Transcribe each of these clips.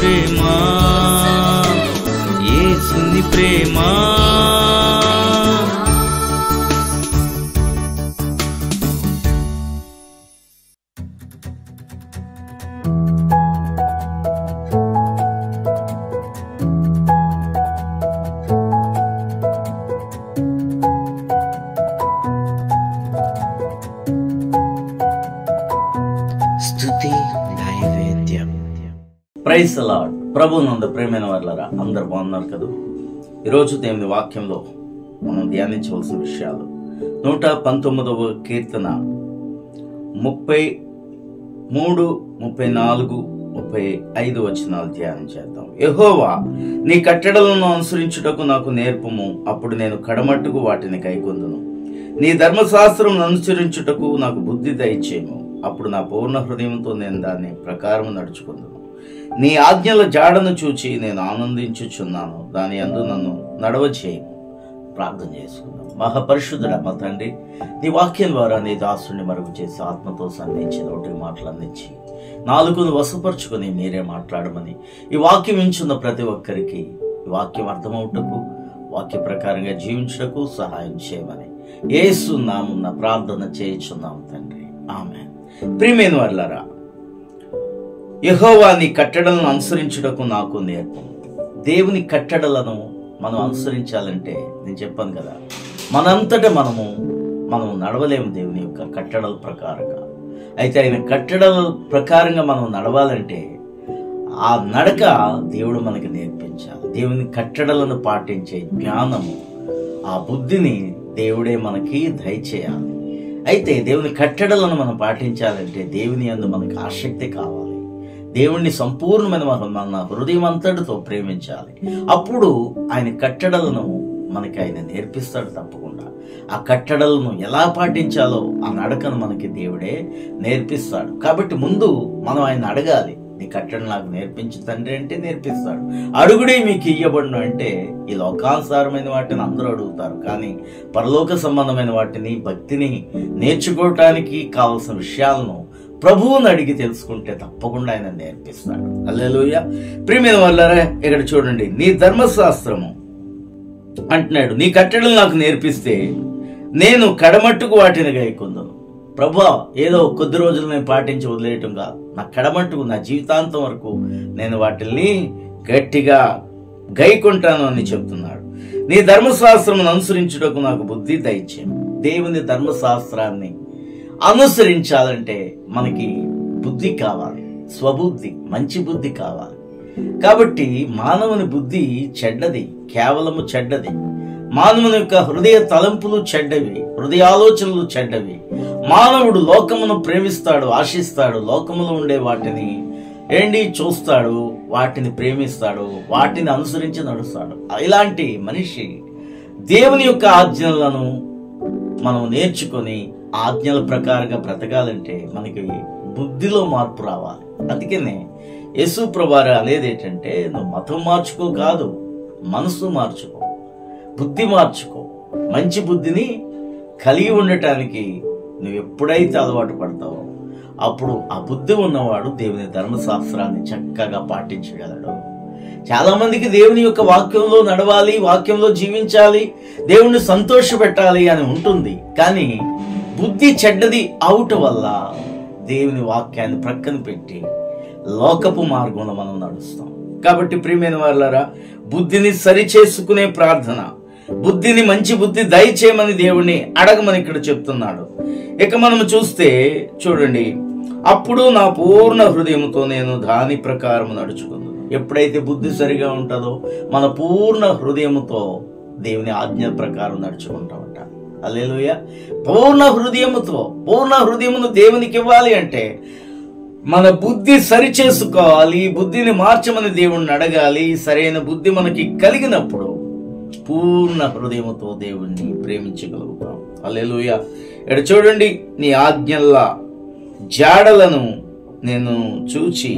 ప్రేమ, యేసుని ప్రేమ. Praise the lord. ప్రభువునందు ప్రియమైన వారలారా, అందరు బాగున్నారు కదా? ఈరోజు దేవుని వాక్యంలో మనం ధ్యానించవలసిన విషయాలు 119వ కీర్తన 33, 34, 35 వచనాలు ధ్యానం చేద్దాం. యెహోవా, నీ కట్టడలను అనుసరించుటకు నాకు నేర్పుము, అప్పుడు నేను కడమట్టుకు వాటిని కైకొందును. నీ ధర్మశాస్త్రం అనుసరించుటకు నాకు బుద్ధి దయచేయము, అప్పుడు నా పూర్ణ హృదయంతో నేను దాని ప్రకారం నడుచుకుందును. నీ ఆజ్ఞల జాడను చూచి నేను ఆనందించుచున్నాను, దాని యందు నన్ను నడవచేయము. ప్రార్థన చేసుకుందాం. మహాపరిశుద్ధుడా మా తండ్రి, నీ వాక్యం ద్వారా నీ దాసుని మరుగు చేసి ఆత్మతో సంధించి నోటి మాటలు అందించి నాలుగును వశపరుచుకొని మీరే మాట్లాడమని ఈ వాక్యం వించున్న ప్రతి ఒక్కరికి ఈ వాక్యం అర్థమవుటకు, వాక్య ప్రకారంగా జీవించుటకు సహాయం చేయమని యేసు నామమున ప్రార్థన చేయుచున్నాం తండ్రి, ఆమేన్. ప్రియమైన వారలారా, యెహోవా నీ కట్టడలను అనుసరించుటకు నాకు నేర్పము. దేవుని కట్టడలను మనం అనుసరించాలంటే నేను చెప్పాను కదా, మనంతటా మనము నడవలేము దేవుని యొక్క కట్టడల ప్రకారంగా. అయితే ఆయన కట్టడల ప్రకారంగా మనం నడవాలంటే ఆ నడక దేవుడు మనకి నేర్పించాలి. దేవుని కట్టడలను పాటించే జ్ఞానము, ఆ బుద్ధిని దేవుడే మనకి దయచేయాలి. అయితే దేవుని కట్టడలను మనం పాటించాలంటే దేవుని యందు మనకి ఆసక్తి కావాలి. దేవుణ్ణి సంపూర్ణమైన మన హృదయం అంతటితో ప్రేమించాలి. అప్పుడు ఆయన కట్టడలను మనకి ఆయన నేర్పిస్తాడు తప్పకుండా. ఆ కట్టడలను ఎలా పాటించాలో ఆ నడకను మనకి దేవుడే నేర్పిస్తాడు. కాబట్టి ముందు మనం ఆయన అడగాలి, నీ కట్టడలు నాకు నేర్పించు తండ్రి అంటే నేర్పిస్తాడు. అడుగుడే మీకు ఇయ్యబడును అంటే ఈ లోకానుసారమైన వాటిని అందరూ అడుగుతారు, కానీ పరలోక సంబంధమైన వాటిని, భక్తిని నేర్చుకోవటానికి కావలసిన విషయాలను ప్రభువుని అడిగి తెలుసుకుంటే తప్పకుండా ఆయన నేర్పిస్తాడు. హల్లెలూయా. ప్రియమైన వారలారా, ఇక్కడ చూడండి, నీ ధర్మశాస్త్రము అంటున్నాడు, నీ కట్టడలు నాకు నేర్పిస్తే నేను కడమట్టుకు వాటిని గైకొందును. ప్రభువా, ఏదో కొద్ది రోజులు నేను పాటించి వదిలేయటం కాదు, నా కడమట్టుకు, నా జీవితాంతం వరకు నేను వాటిని గట్టిగా గైకొంటాను అని చెప్తున్నాడు. నీ ధర్మశాస్త్రమును అనుసరించుటకు నాకు బుద్ధి దయచేయము. దేవుని ధర్మశాస్త్రాన్ని అనుసరించాలంటే మనకి బుద్ధి కావాలి, స్వబుద్ధి, మంచి బుద్ధి కావాలి. కాబట్టి మానవుని బుద్ధి చెడ్డది, కేవలము చెడ్డది. మానవుని యొక్క హృదయ తలంపులు చెడ్డవి, హృదయ ఆలోచనలు చెడ్డవి. మానవుడు లోకమును ప్రేమిస్తాడు, ఆశిస్తాడు, లోకములో ఉండే వాటిని చూస్తాడు, వాటిని ప్రేమిస్తాడు, వాటిని అనుసరించి నడుస్తాడు. ఇలాంటి మనిషి దేవుని యొక్క ఆజ్ఞలను మనం నేర్చుకొని ఆజ్ఞల ప్రకారంగా బ్రతకాలంటే మనకి బుద్ధిలో మార్పు రావాలి. అందుకనే యేసు ప్రభువారు అనేది ఏంటంటే, నువ్వు మతం మార్చుకో కాదు, మనసు మార్చుకో, బుద్ధి మార్చుకో. మంచి బుద్ధిని కలిగి ఉండటానికి నువ్వు ఎప్పుడైతే అలవాటు పడతావో అప్పుడు ఆ బుద్ధి ఉన్నవాడు దేవుని ధర్మశాస్త్రాన్ని చక్కగా పాటించగలడు. చాలా మందికి దేవుని యొక్క వాక్యంలో నడవాలి, వాక్యంలో జీవించాలి, దేవుణ్ణి సంతోష పెట్టాలి అని ఉంటుంది. కానీ బుద్ధి చెడ్డది అవుట వల్ల దేవుని వాక్యాన్ని ప్రక్కన పెట్టి లోకపు మార్గంలో మనం నడుస్తాం. కాబట్టి ప్రియమైన వారలారా, బుద్ధిని సరి చేసుకునే ప్రార్థన, బుద్ధిని, మంచి బుద్ధి దయచేయమని దేవుణ్ణి అడగమని ఇక్కడ చెప్తున్నాడు. ఇక మనం చూస్తే చూడండి, అప్పుడు నా పూర్ణ హృదయంతో నేను దాని ప్రకారం నడుచుకుందాం. ఎప్పుడైతే బుద్ధి సరిగా ఉంటుందో మన పూర్ణ హృదయముతో దేవుని ఆజ్ఞ ప్రకారం నడుచుకుంటామంట. హల్లెలూయా. పూర్ణ హృదయమును దేవునికి ఇవ్వాలి అంటే మన బుద్ధి సరి చేసుకోవాలి, బుద్ధిని మార్చమని దేవుణ్ణి అడగాలి. సరైన బుద్ధి మనకి కలిగినప్పుడు పూర్ణ హృదయముతో దేవుణ్ణి ప్రేమించగలుగుతాం. హల్లెలూయా. ఇక్కడ చూడండి, నీ ఆజ్ఞల జాడలను నేను చూచి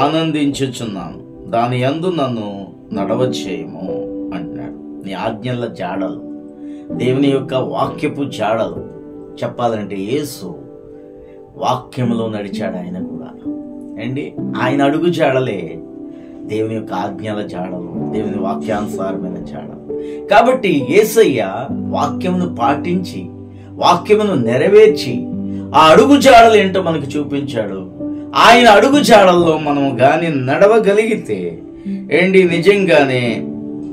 ఆనందించుచున్నాను, దాని యందు నన్ను నడవచేయము అంటున్నాడు. నీ ఆజ్ఞల జాడలు, దేవుని యొక్క వాక్యపు జాడలు. చెప్పాలంటే యేసు వాక్యములో నడిచాడు. ఆయన కూడా ఆయన అడుగు జాడలే దేవుని యొక్క ఆజ్ఞల జాడలు, దేవుని వాక్యానుసారమైన జాడలు. కాబట్టి యేసయ్య వాక్యమును పాటించి వాక్యమును నెరవేర్చి ఆ అడుగు జాడలు ఏంటో మనకు చూపించాడు. ఆయన అడుగు జాడల్లో మనం గాని నడవగలిగితే నిజంగానే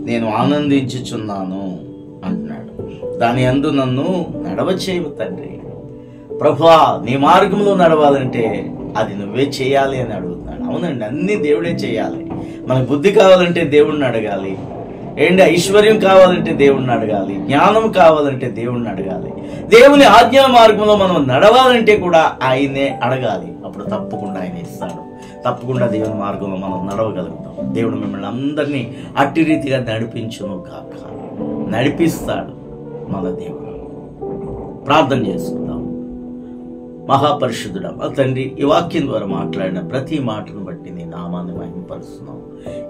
నేను ఆనందించుచున్నాను అంటున్నాడు. దాని యందు నన్ను నడవచేయు తండ్రి. ప్రభువా, నీ మార్గంలో నడవాలంటే అది నువ్వే చేయాలి అని అడుగుతున్నాడు. అవునండి, అన్ని దేవుడే చేయాలి. మనకు బుద్ధి కావాలంటే దేవుణ్ణి అడగాలి. ఐశ్వర్యం కావాలంటే దేవుణ్ణి అడగాలి. జ్ఞానం కావాలంటే దేవుణ్ణి అడగాలి. దేవుని ఆజ్ఞల మార్గంలో మనం నడవాలంటే కూడా ఆయనే అడగాలి. అప్పుడు తప్పకుండా ఆయన ఇస్తాడు. తప్పకుండా దేవుని మార్గంలో మనం నడవగలుగుతాం. దేవుడు మిమ్మల్ని అందరినీ అట్టి రీతిగా నడిపించును కాక. నడిపిస్తాడు మన దేవుడు. ప్రార్థన చేసుకుందాం. మహాపరిశుద్ధుడా మా తండ్రి, ఈ వాక్యం ద్వారా మాట్లాడిన ప్రతి మాటను బట్టి నీ నామాన్ని మహిమపరుస్తున్నాం.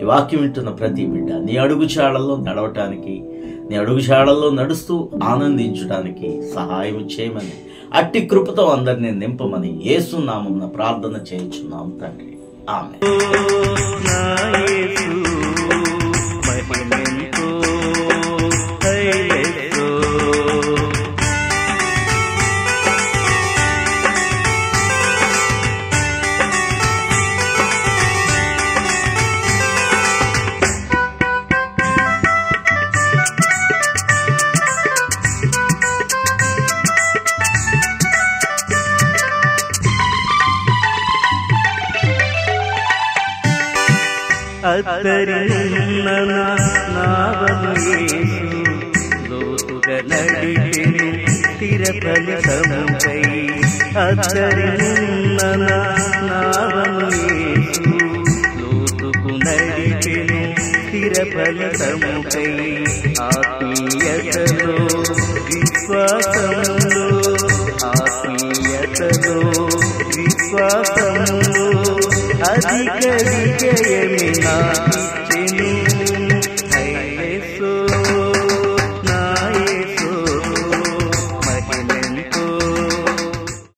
ఈ వాక్యం వింటున్న ప్రతి బిడ్డ నీ అడుగుచాడల్లో నడవటానికి, నీ అడుగుచాడల్లో నడుస్తూ ఆనందించడానికి సహాయం చేయమని, అట్టి కృపతో అందరినీ నింపమని యేసు నామమున ప్రార్థన చేయుచున్నాం తండ్రి. ఆమేన్. అద్దరిన్న నావను యేసు లోతుగా నడిచెను తిరపలి సముకై. అద్దరిన్న నావను యేసు లోతుకు నడిచెను తిరపలి సముకై. ఆత్మీయతలో విశ్వాసములో, ఆత్మీయతలో విశ్వాసములో